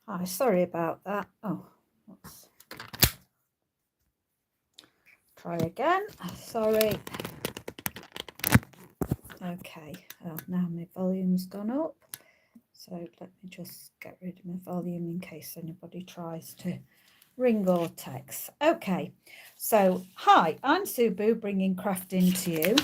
Hi, sorry about that. Oh, let's try again. Sorry. Okay, now my volume's gone up. So let me just get rid of my volume in case anybody tries to ring or text. Okay, so hi, I'm Subu, bringing crafting to you.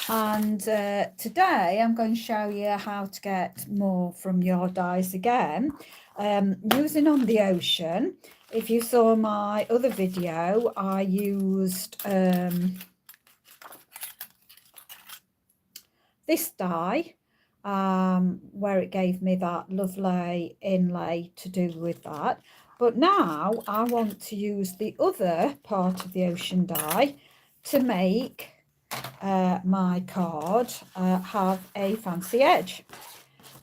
And today I'm going to show you how to get more from your dies again, using On the Ocean. If you saw my other video, I used this die where it gave me that lovely inlay to do with that. But now I want to use the other part of the ocean die to make my card have a fancy edge.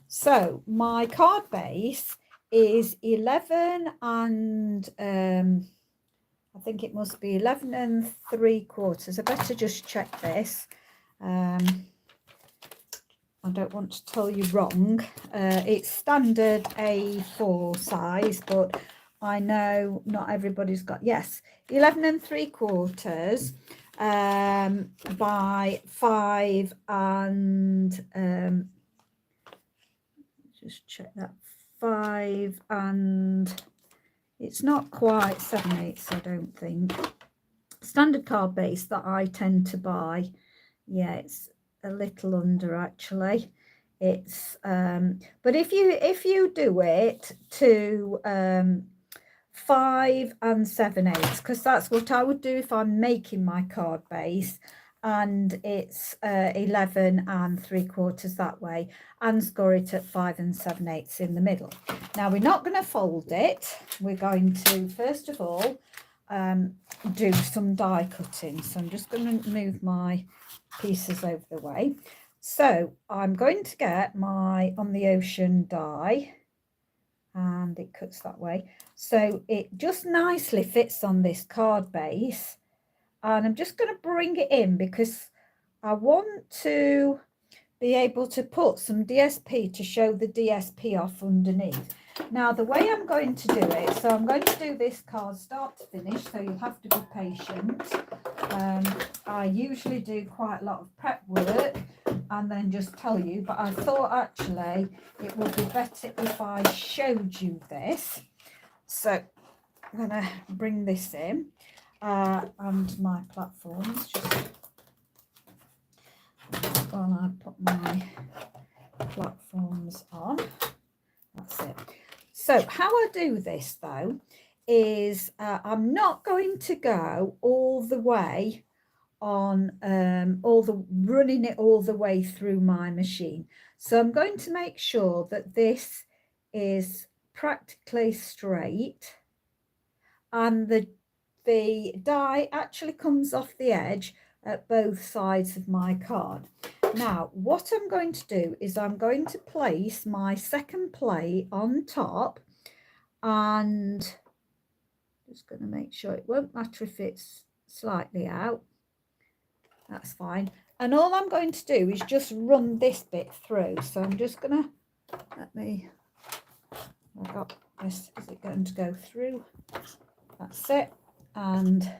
So my card base is 11 and I think it must be 11 3/4. I better just check this. I don't want to tell you wrong. It's standard A4 size, but I know not everybody's got, yes, 11 3/4 by 5 and just check that, 5 and it's not quite 7/8, I don't think. Standard card base that I tend to buy, yeah, it's a little under actually. It's but if you do it to 5 and 7/8, because that's what I would do if I'm making my card base, and it's 11 and 3/4 that way, and score it at 5 and 7/8 in the middle. Now we're not going to fold it. We're going to first of all do some die cutting. So I'm just going to move my pieces over the way. So I'm going to get my On the Ocean die, and it cuts that way, so it just nicely fits on this card base. And I'm just going to bring it in because I want to be able to put some DSP to show the DSP off underneath. Now the way I'm going to do it, so I'm going to do this card start to finish, so you'll have to be patient. I usually do quite a lot of prep work and then just tell you, but I thought actually it would be better if I showed you this. So I'm going to bring this in and my platforms, just while I put my platforms on. That's it. So how I do this though is I'm not going to go all the way on running it all the way through my machine. So I'm going to make sure that this is practically straight and the die actually comes off the edge at both sides of my card. Now what I'm going to do is I'm going to place my second plate on top, and just going to make sure it won't matter if it's slightly out, that's fine. And all I'm going to do is just run this bit through. So I'm just going to, I got this, is it going to go through? That's it. And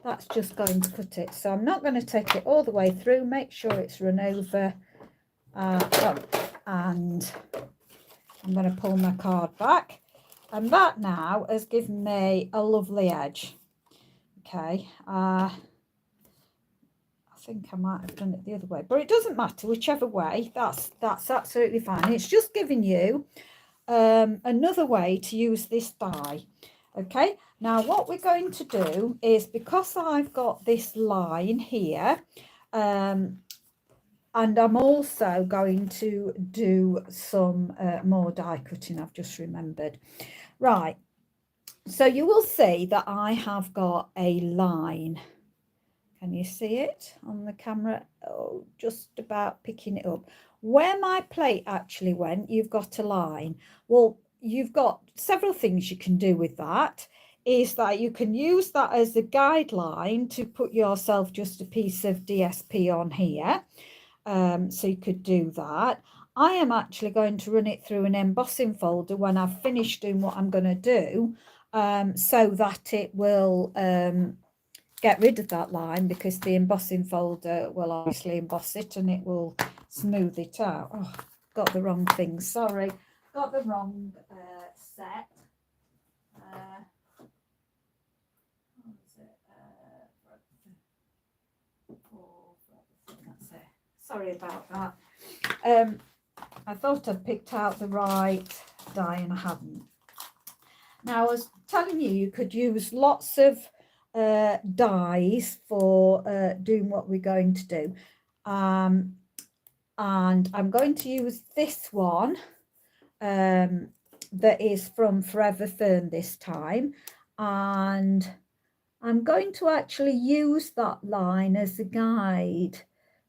that's just going to cut it. So I'm not going to take it all the way through, make sure it's run over. And I'm going to pull my card back. And that now has given me a lovely edge. Okay. I think I might have done it the other way, but it doesn't matter, whichever way, that's absolutely fine. It's just giving you another way to use this die. Okay, now what we're going to do is, because I've got this line here, and I'm also going to do some more die cutting, I've just remembered. Right, so you will see that I have got a line. Can you see it on the camera? Oh, just about picking it up. Where my plate actually went, you've got a line. Well, you've got several things you can do with that. Is that you can use that as a guideline to put yourself just a piece of DSP on here. So you could do that. I am actually going to run it through an embossing folder when I've finished doing what I'm going to do, so that it will get rid of that line, because the embossing folder will obviously emboss it and it will smooth it out. Oh, got the wrong thing, sorry, got the wrong set. What was it? That's it. Sorry about that. I thought I'd picked out the right die and I hadn't. Now, I was telling you, you could use lots of dies for doing what we're going to do. And I'm going to use this one that is from Forever Fern this time. And I'm going to actually use that line as a guide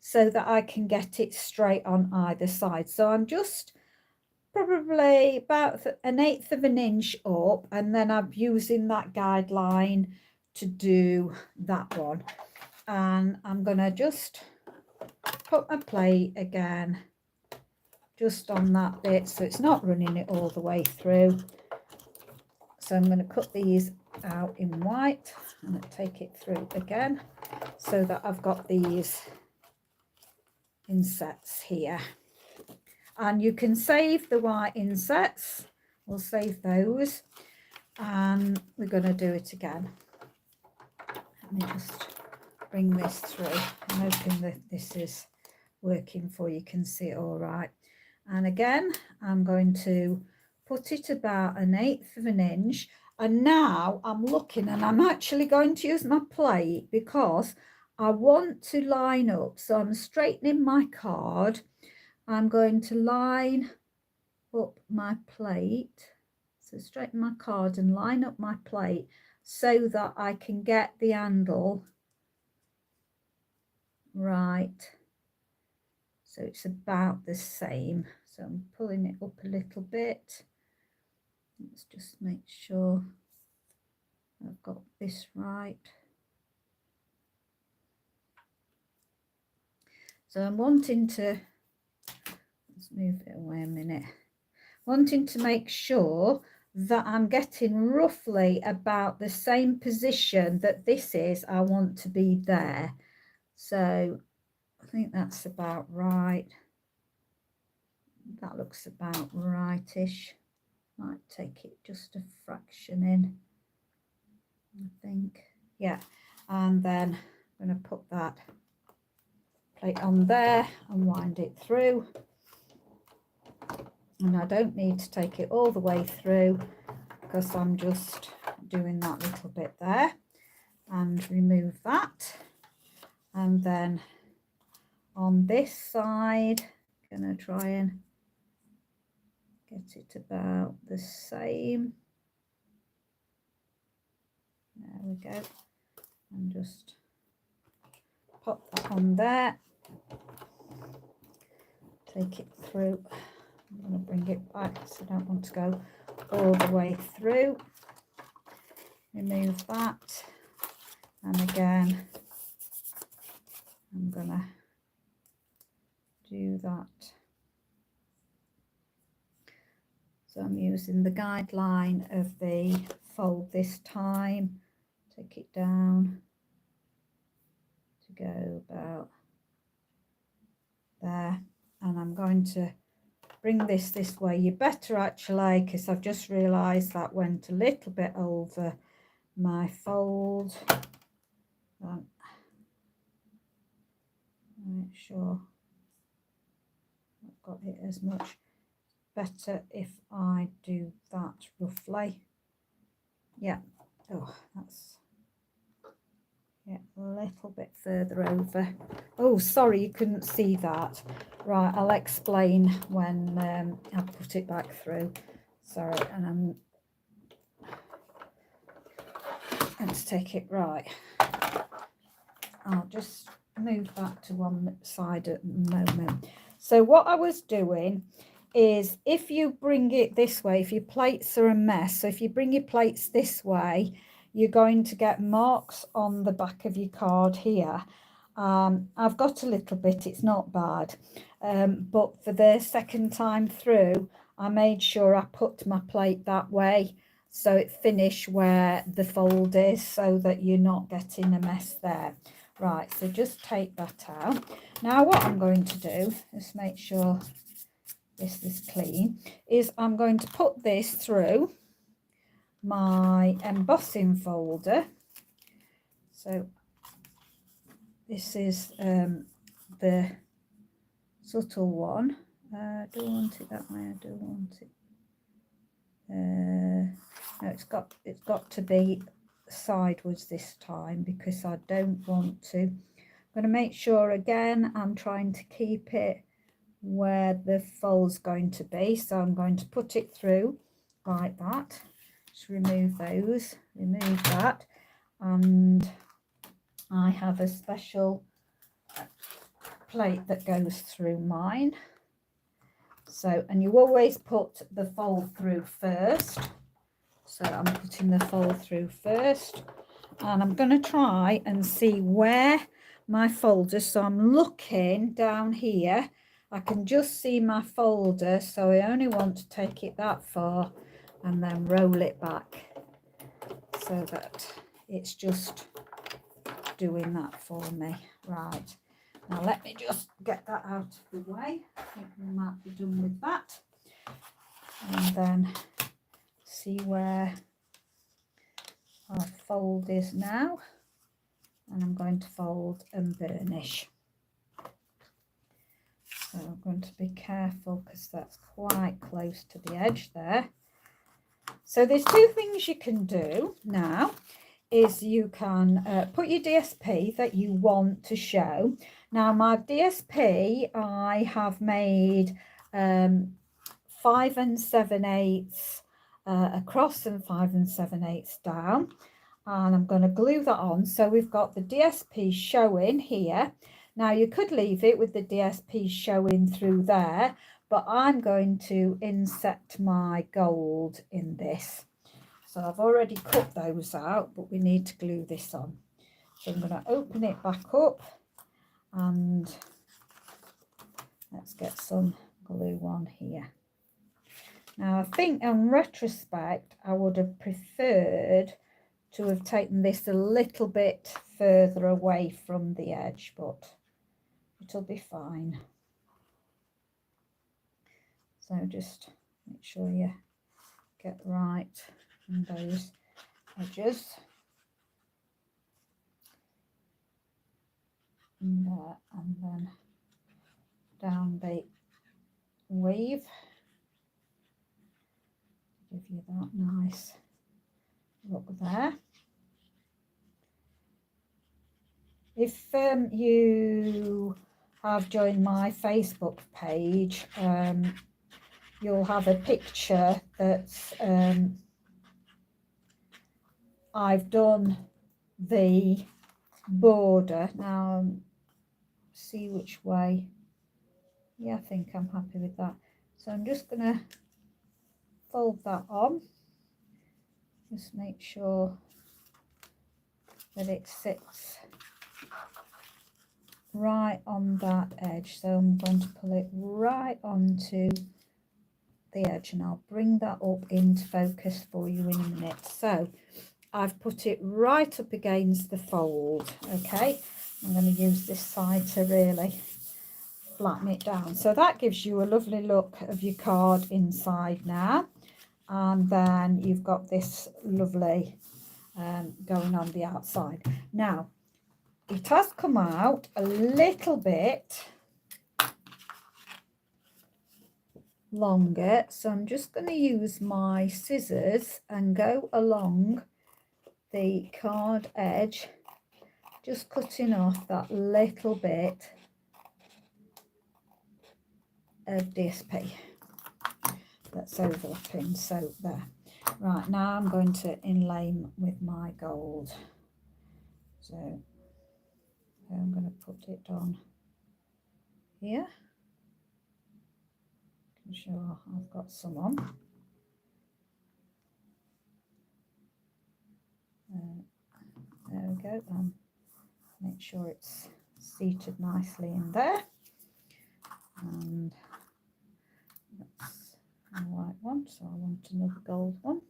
so that I can get it straight on either side. So I'm just probably about 1/8 of an inch up, and then I'm using that guideline to do that one. And I'm going to just put my plate again just on that bit so it's not running it all the way through. So I'm going to cut these out in white and take it through again so that I've got these insets here. And you can save the white insets. We'll save those, and we're going to do it again. Let me just bring this through. I'm hoping that this is working for you, can see it all right. And again, I'm going to put it about 1/8 of an inch. And now I'm looking, and I'm actually going to use my plate because I want to line up. So I'm straightening my card. I'm going to line up my plate. So straighten my card and line up my plate so that I can get the handle right. So it's about the same. So I'm pulling it up a little bit. Let's just make sure I've got this right. So I'm wanting to, let's move it away a minute, wanting to make sure that I'm getting roughly about the same position that this is. I want to be there. So I think that's about right. That looks about rightish. Might take it just a fraction in, I think. Yeah, and then I'm going to put that plate on there and wind it through. And I don't need to take it all the way through because I'm just doing that little bit there, and remove that. And then on this side, I'm going to try and get it about the same. There we go. And just pop that on there. Take it through. I'm going to bring it back so I don't want to go all the way through. Remove that. And again, I'm going to do that. So I'm using the guideline of the fold this time. Take it down to go about there. And I'm going to bring this way. You better actually, because I've just realised that went a little bit over my fold. Make sure I've got it as much. Better if I do that roughly. Yeah. Oh, that's, yeah, a little bit further over. Oh, sorry, you couldn't see that. Right, I'll explain when I put it back through. Sorry, and let's take it right. I'll just move back to one side at the moment. So what I was doing is, if you bring it this way, if your plates are a mess, so if you bring your plates this way, you're going to get marks on the back of your card here. I've got a little bit, it's not bad, but for the second time through I made sure I put my plate that way so it finished where the fold is, so that you're not getting a mess there. Right, so just take that out. Now what I'm going to do, just make sure this is clean, is I'm going to put this through my embossing folder. So this is the subtle one. I don't want it that way, I don't want it. No, it's got to be sideways this time, because I don't want to. I'm going to make sure again I'm trying to keep it where the fold's going to be, so I'm going to put it through like that. Just remove those, remove that, and I have a special plate that goes through mine. So, and you always put the fold through first. So I'm putting the fold through first, and I'm going to try and see where my folder, so I'm looking down here, I can just see my folder, so I only want to take it that far and then roll it back so that it's just doing that for me. Right, now let me just get that out of the way. I think we might be done with that, and then see where our fold is now, and I'm going to fold and burnish. So I'm going to be careful because that's quite close to the edge there. So there's two things you can do now. Is you can put your DSP that you want to show. Now my DSP I have made 5 7/8 across and 5 7/8 down, and I'm going to glue that on. So we've got the DSP showing here. Now you could leave it with the DSP showing through there, but I'm going to inset my gold in this. So I've already cut those out, but we need to glue this on. So I'm going to open it back up, and let's get some glue on here. Now I think in retrospect I would have preferred to have taken this a little bit further away from the edge, but it'll be fine. So just make sure you get right on those edges. And there, and then down the weave. Give you that nice look there. If you have joined my Facebook page, you'll have a picture that's I've done the border. Now see which way. Yeah, I think I'm happy with that. So I'm just going to fold that on. Just make sure that it sits right on that edge. So I'm going to pull it right onto the edge, and I'll bring that up into focus for you in a minute. So I've put it right up against the fold. Okay, I'm going to use this side to really flatten it down. So that gives you a lovely look of your card inside now, and then you've got this lovely going on the outside. Now it has come out a little bit longer, so I'm just going to use my scissors and go along the card edge, just cutting off that little bit of DSP that's overlapping. So there. Right, now I'm going to inlay with my gold. So I'm going to put it on here. I'm sure I've got some on. There we go. Make sure it's seated nicely in there. And that's a white one, so I want another gold one.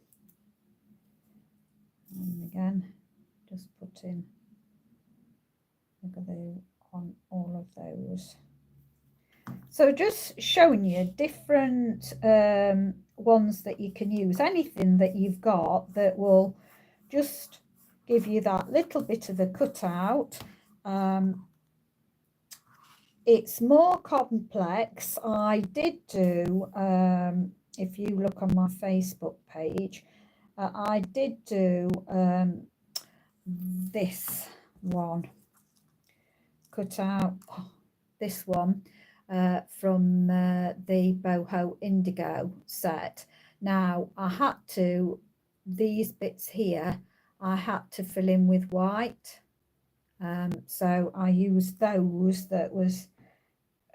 And again, just put in on all of those. So just showing you different ones that you can use, anything that you've got that will just give you that little bit of a cutout. It's more complex. I did do, if you look on my Facebook page, I did do this one, cut out this one from the Boho Indigo set. Now I had to, these bits here, I had to fill in with white. So I used those that was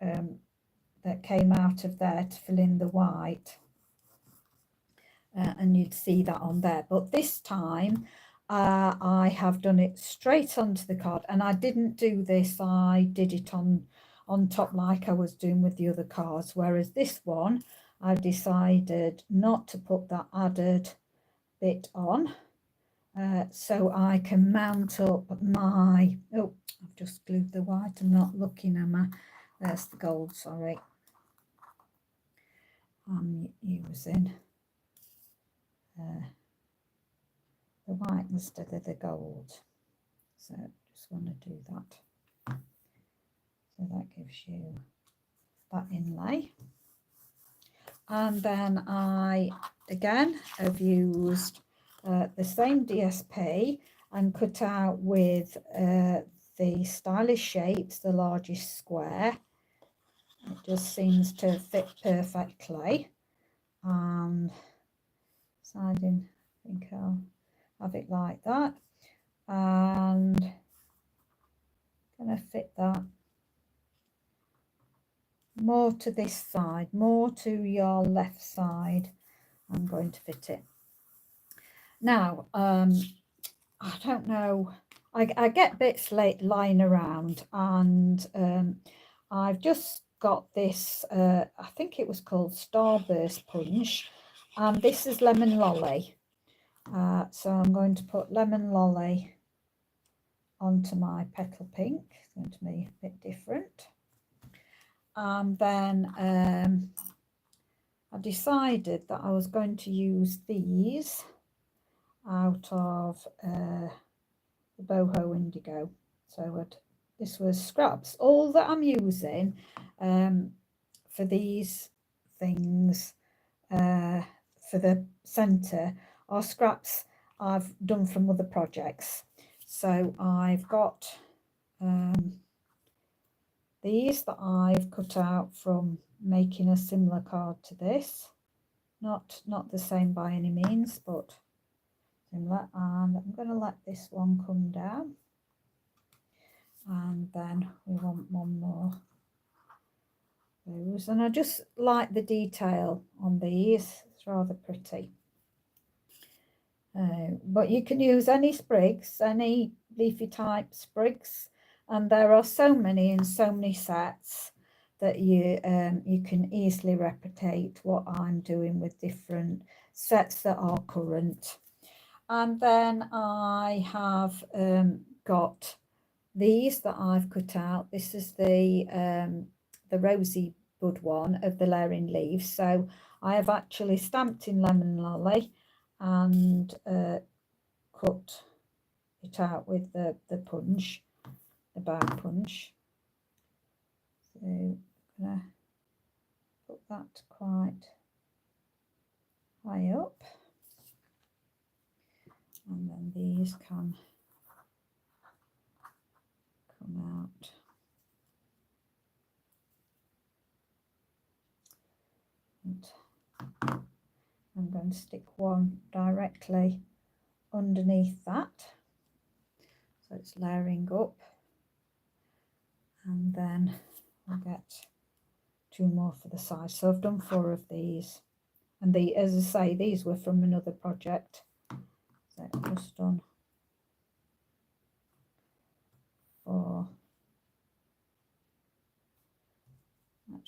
that came out of there to fill in the white, and you'd see that on there. But this time I have done it straight onto the card, and I didn't do this, I did it on top like I was doing with the other cards, whereas this one I decided not to put that added bit on. So I can mount up my, oh, I've just glued the white, I'm not looking, am I? There's the gold, sorry. I'm using the white instead of the gold. So just want to do that. So that gives you that inlay. And then I, again, have used the same DSP and cut out with the Stylish Shapes, the largest square. It just seems to fit perfectly. And deciding, I think I'll have it like that. And gonna fit that more to this side, more to your left side. I'm going to fit it. Now, I don't know, I get bits lying around, and I've just got this, I think it was called Starburst Punch, and this is Lemon Lolly. So I'm going to put Lemon Lolly onto my Petal Pink. It's going to be a bit different. And then I decided that I was going to use these out of the Boho Indigo. So this was scraps. All that I'm using for these things for the centre are scraps I've done from other projects. So I've got these that I've cut out from making a similar card to this. Not the same by any means, but similar. And I'm going to let this one come down. And then we want one more. Those. And I just like the detail on these. It's rather pretty. But you can use any sprigs, any leafy type sprigs, and there are so many in so many sets that you can easily replicate what I'm doing with different sets that are current. And then I have got these that I've cut out. This is the Rosy Bud one of the Layering Leaves. So I have actually stamped in Lemon Lolly and cut it out with the punch, the bag punch. So I'm gonna put that quite high up, and then these can come out. And I'm going to stick one directly underneath that, so it's layering up, and then I'll get 2 more for the side. So I've done 4 of these, and as I say, these were from another project. So I've just done 4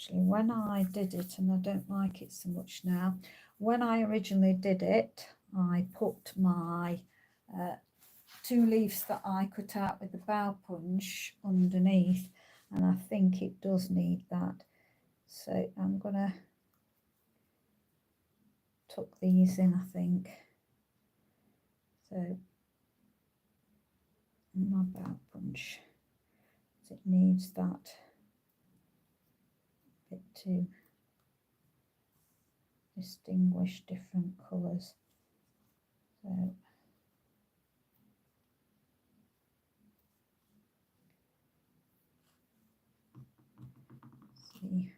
actually, when I did it, and I don't like it so much now, when I originally did it, I put my 2 leaves that I cut out with the bow punch underneath, and I think it does need that. So I'm gonna tuck these in, I think. So my bow punch, it needs that bit to distinguish different colours. So see,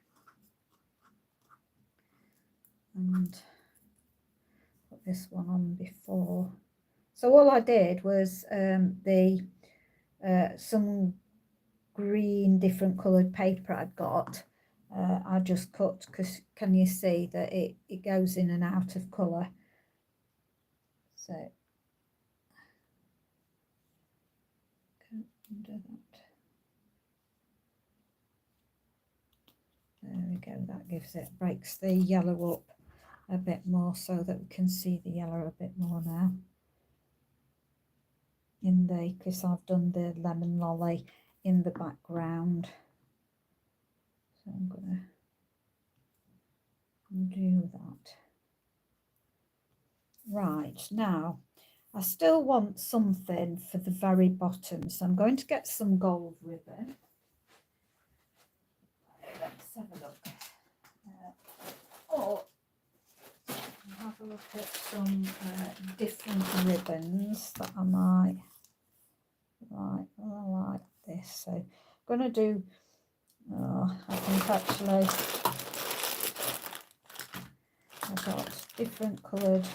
and put this one on before. So all I did was some green different coloured paper I'd got. I just cut, because can you see that it goes in and out of colour. So undo that. There we go, that gives it, breaks the yellow up a bit more so that we can see the yellow a bit more now. Because I've done the lemon lolly in the background. So I'm going to do that. Right, now I still want something for the very bottom, so I'm going to get some gold ribbon. Let's have a look. Or have a look at some different ribbons that I might like. Oh, I like this. So I'm going to do, I think actually I've got different coloured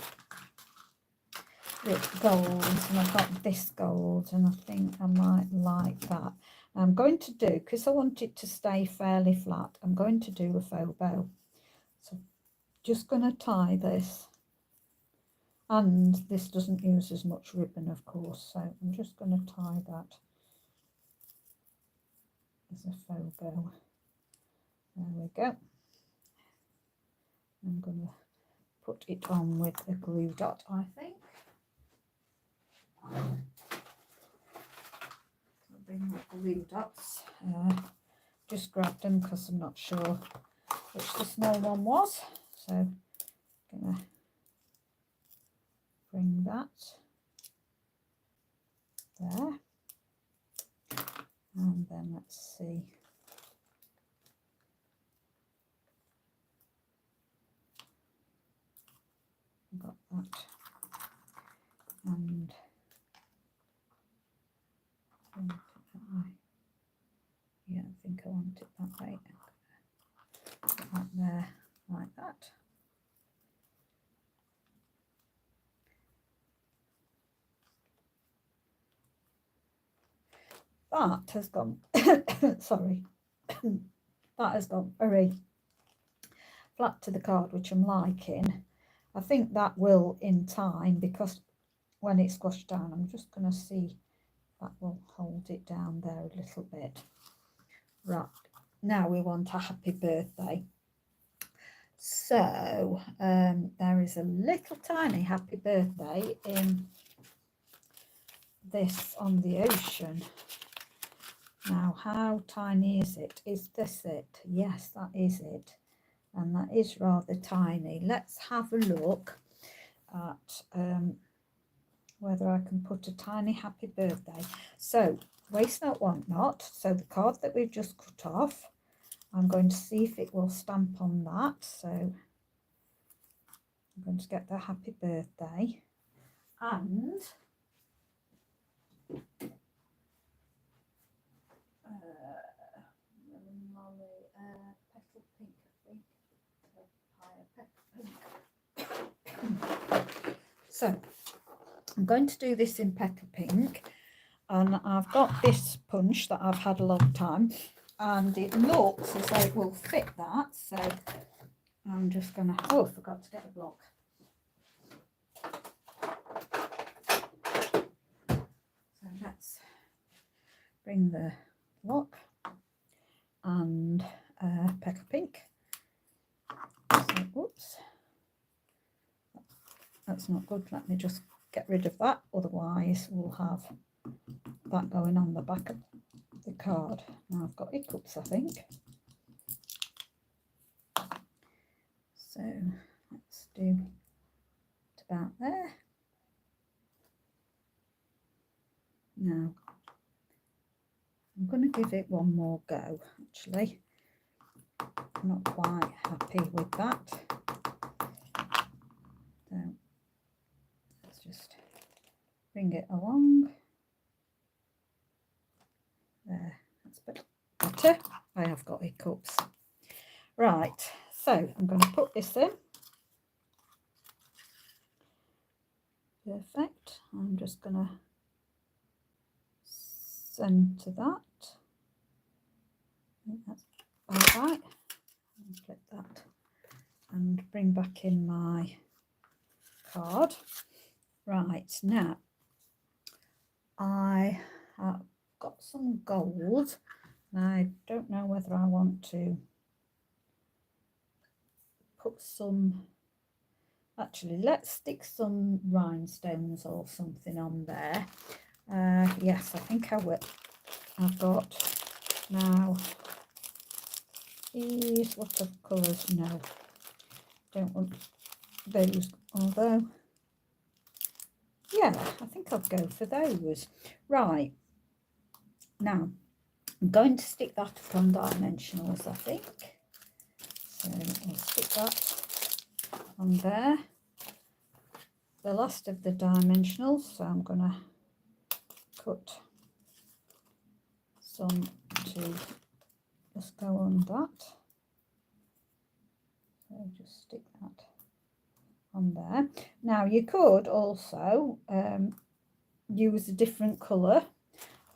golds, and I've got this gold, and I think I might like that. I'm going to do, because I want it to stay fairly flat, I'm going to do a faux bow. So just going to tie this, and this doesn't use as much ribbon, of course, so I'm just going to tie that as a faux bow. There we go. I'm going to put it on with a glue dot, I think. I'll bring my glue dots. Just grabbed them because I'm not sure which the small one was. So I'm going to bring that there. And then let's see. Got that. And yeah, I think I want it that way. Put that there like that. That has gone, sorry, that has gone very flat to the card, which I'm liking. I think that will in time, because when it's squashed down, I'm just going to see that will hold it down there a little bit. Right, now we want a happy birthday. So there is a little tiny happy birthday in this on the ocean. Now, how tiny is it? Is this it? Yes, that is it. And that is rather tiny. Let's have a look at whether I can put a tiny happy birthday. So, waste not, want not. So the card that we've just cut off, I'm going to see if it will stamp on that. So I'm going to get the happy birthday. And petal pink, I think. So I'm going to do this in petal pink, and I've got this punch that I've had a long time, and it looks as though it will fit that. So I'm just going to, oh, I forgot to get a block. So let's bring the block, and Pekka Pink. So, oops, that's not good. Let me just get rid of that, otherwise we'll have that going on the back of the card. Now I've got hiccups, I think. So let's do it about there. Now I'm going to give it one more go, actually. I'm not quite happy with that. So let's just bring it along. There, that's a bit better. I have got hiccups. Right, so I'm going to put this in. Perfect. I'm just going to centre that. I think that's all right. And flip that and bring back in my card. Right, now I have got some gold. I don't know whether I want to put some, actually let's stick some rhinestones or something on there. Yes, I think I will. I've got now these, what of colours? No, don't want those, although yeah, I think I'll go for those. Right, now I'm going to stick that up on dimensionals, I think. So I'll stick that on there. The last of the dimensionals, so I'm going to cut some to just go on that. So just stick that on there. Now you could also use a different colour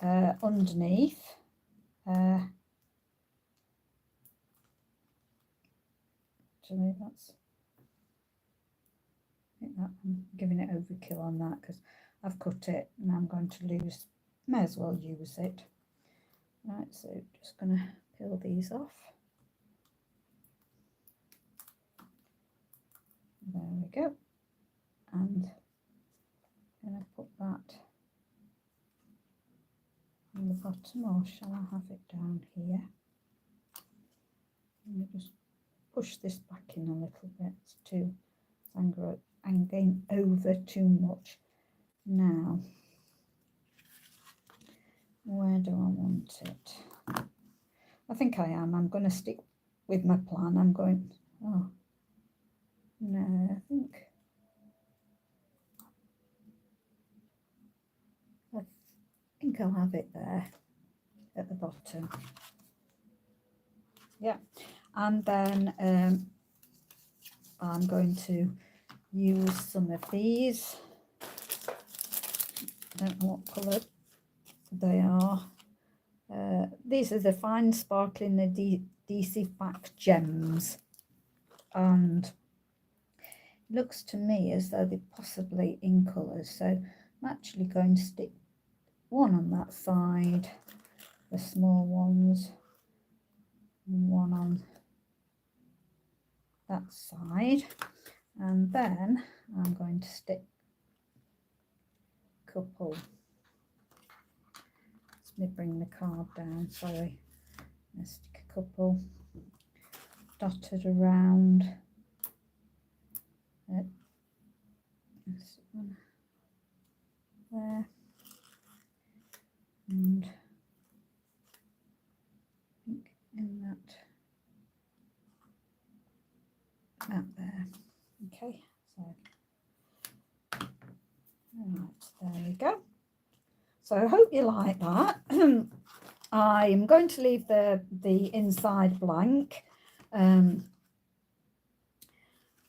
underneath. Actually, that's, I think that I'm giving it overkill on that because I've cut it and I'm going to lose, may as well use it. Right, so just going to peel these off. There we go. And I'm going to put that on the bottom, or shall I have it down here? Let me just push this back in a little bit. It's too hanging over too much. Now, where do I want it? I think I am. I'm going to stick with my plan. I'm going, oh, no, I think I'll have it there at the bottom. Yeah, and then I'm going to use some of these. I don't know what colour they are. These are the Fine Sparkling Adhesive Gems, and it looks to me as though they're possibly in colours, so I'm actually going to stick one on that side, the small ones, and one on that side, and then I'm going to stick a couple. Let me bring the card down, sorry. Let's stick a couple dotted around. This one there, and I think in that there. Okay, so right, there we go. So I hope you like that. I'm going to leave the inside blank,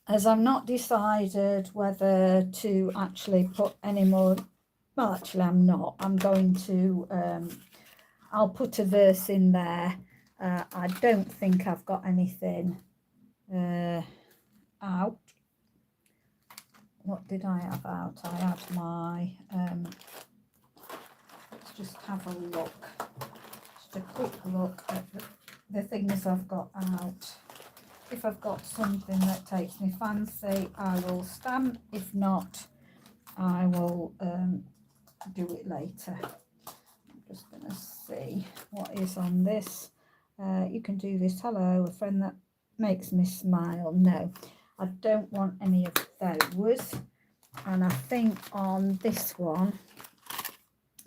as I'm not decided whether to actually put any more. Well, actually I'm not. I'm going to, I'll put a verse in there. I don't think I've got anything out. What did I have out? I had my, let's just have a look. Just a quick look at the things I've got out. If I've got something that takes me fancy, I will stamp. If not, I will do it later. I'm just going to see what is on this. You can do this. Hello, a friend that makes me smile. No, I don't want any of those. And I think on this one,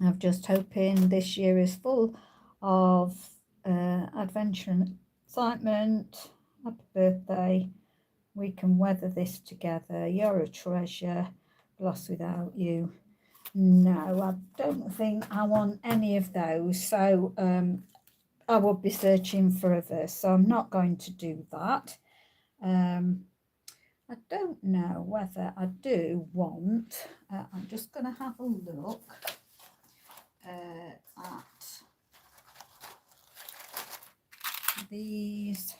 I'm just hoping this year is full of adventure and excitement. Happy birthday. We can weather this together. You're a treasure. Lost without you. No, I don't think I want any of those. So I would be searching for a verse. So I'm not going to do that. I don't know whether I do want, I'm just going to have a look at these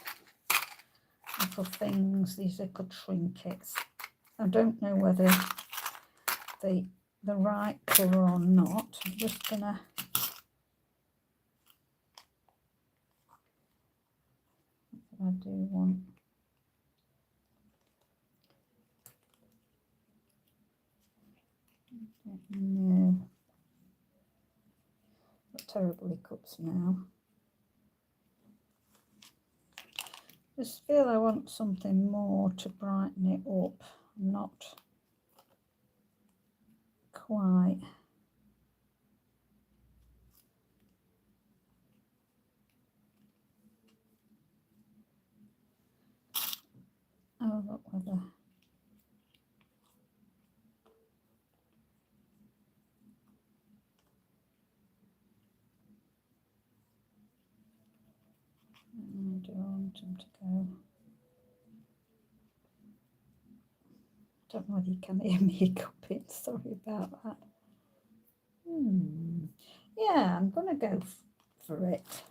little things, these little trinkets. I don't know whether they're the right colour or not. I'm just going to I do want. No. Got terrible hiccups now. Just feel I want something more to brighten it up. Not quite. Oh, look whether. I don't want them to go. Don't know whether you can hear me hiccuping. Sorry about that. Yeah, I'm going to go for it.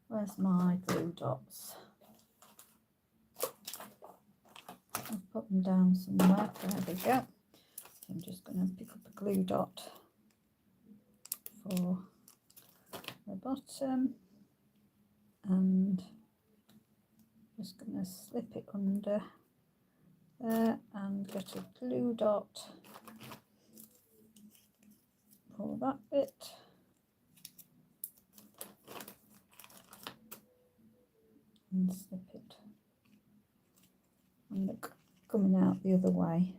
Where's my glue dots? I'll put them down somewhere. There we go. I'm just going to pick up a glue dot for the bottom and just going to slip it under there and get a glue dot for that bit. And slip it. And look, coming out the other way.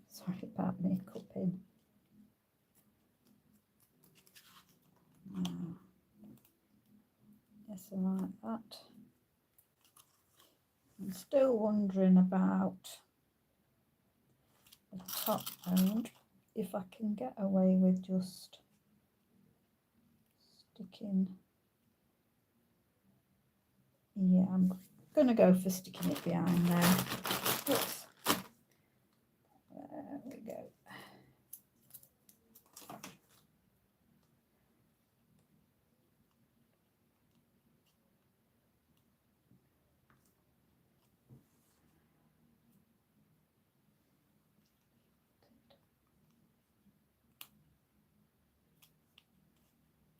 Sorry about me cupping. Yes, I like that. I'm still wondering about the top round, if I can get away with just sticking. Yeah, I'm going to go for sticking it behind there. Oops. There we go.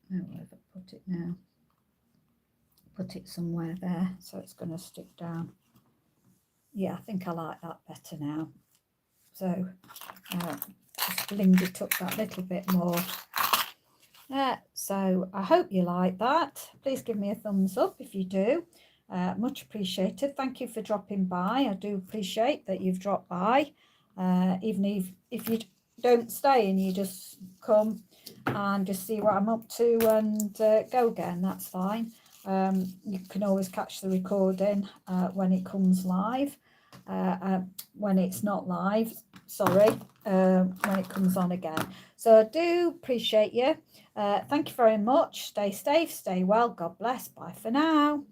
Where have I put it now? Put it somewhere there, so it's going to stick down. Yeah, I think I like that better now. So just blinged it up that little bit more. So I hope you like that. Please give me a thumbs up if you do. Much appreciated. Thank you for dropping by. I do appreciate that you've dropped by. Even if you don't stay and you just come and just see what I'm up to and go again, that's fine. You can always catch the recording when it comes live. When it's not live, sorry, when it comes on again. So I do appreciate you. Thank you very much. Stay safe, stay well. God bless. Bye for now.